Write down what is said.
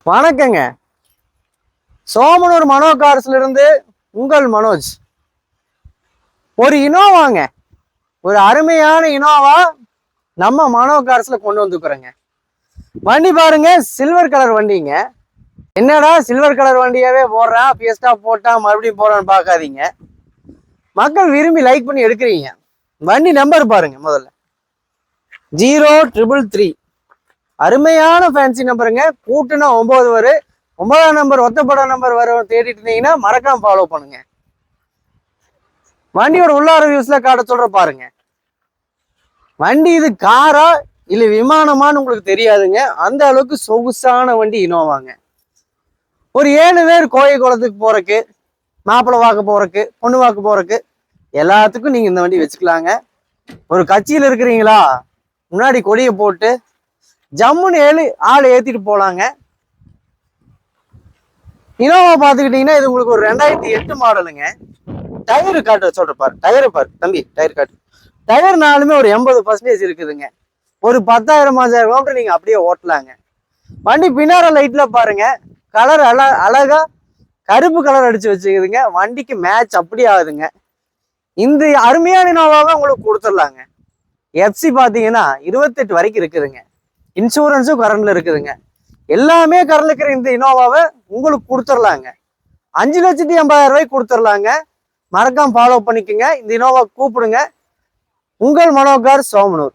வணக்கங்க. சோமனூர் மனோ கார்ஸ்ல இருந்து உங்கள் மனோஜ். ஒரு இனோவாங்க, ஒரு அருமையான இனோவா நம்ம மனோ கார்ஸ்ல கொண்டு வந்துக்கிறோங்க. வண்டி பாருங்க, சில்வர் கலர் வண்டிங்க. என்னடா சில்வர் கலர் வண்டியாவே போடுறான், பியஸ்டா போட்டா மறுபடியும் போறான்னு பார்க்காதீங்க. மக்கள் விரும்பி லைக் பண்ணி எடுக்கிறீங்க. வண்டி நம்பர் பாருங்க, முதல்ல 0333. அருமையான ஃபேன்சி நம்பருங்க. கூட்டுனா 9 வரும். 9ஆம் நம்பர் ஒத்தப்பட நம்பர் வரும். தேடிட்டு இருந்தீங்கன்னா மறக்காம ஃபாலோ பண்ணுங்க. வண்டியோட உள்ளார வியூஸ்ல காட்ட சொல்ற பாருங்க. வண்டி இது காரா இல்ல விமானமான்னு உங்களுக்கு தெரியாதுங்க. அந்த அளவுக்கு சொகுசான வண்டி இனோவாங்க. ஒரு 7 பேர் கோயில் குளத்துக்கு போறக்கு, மாப்பிள்ளை வாக்க போறக்கு, பொண்ணு வாக்கு போறக்கு எல்லாத்துக்கும் நீங்க இந்த வண்டி வச்சுக்கலாங்க. ஒரு கட்சியில இருக்கிறீங்களா, முன்னாடி கொடியை போட்டு ஜம்முன்னு ஆள் ஏத்திட்டு போலாங்க. இனோவா பாத்துக்கிட்டீங்கன்னா இது உங்களுக்கு ஒரு 2008 மாடலுங்க. டயரு காட்டு சொல்றப்பாரு. டயரு பாரு தம்பி, டயர் காட்டு. டயர் நாலுமே ஒரு 80% இருக்குதுங்க. ஒரு 10,000 கிலோமீட்டர் நீங்க அப்படியே ஓட்டலாங்க. வண்டி பின்னார லைட்ல பாருங்க, கலர் அழகா கருப்பு கலர் அடிச்சு வச்சுக்குதுங்க. வண்டிக்கு மேட்ச் அப்படி ஆகுதுங்க. இந்த அருமையான இனோவாவை உங்களுக்கு கொடுத்துடலாங்க. எஃப்சி பாத்தீங்கன்னா 28 வரைக்கும் இருக்குதுங்க. இன்சூரன்ஸும் கரண்ட்ல இருக்குதுங்க. எல்லாமே கரண்ட்ல இருக்கிற இந்த இனோவாவை உங்களுக்கு கொடுத்துடலாங்க. 5,80,000 ரூபாய்க்கு கொடுத்துடலாங்க. மறக்காம ஃபாலோ பண்ணிக்கோங்க. இந்த இனோவா கூப்பிடுங்க. உங்கள் மனோ கார், சோமனூர்.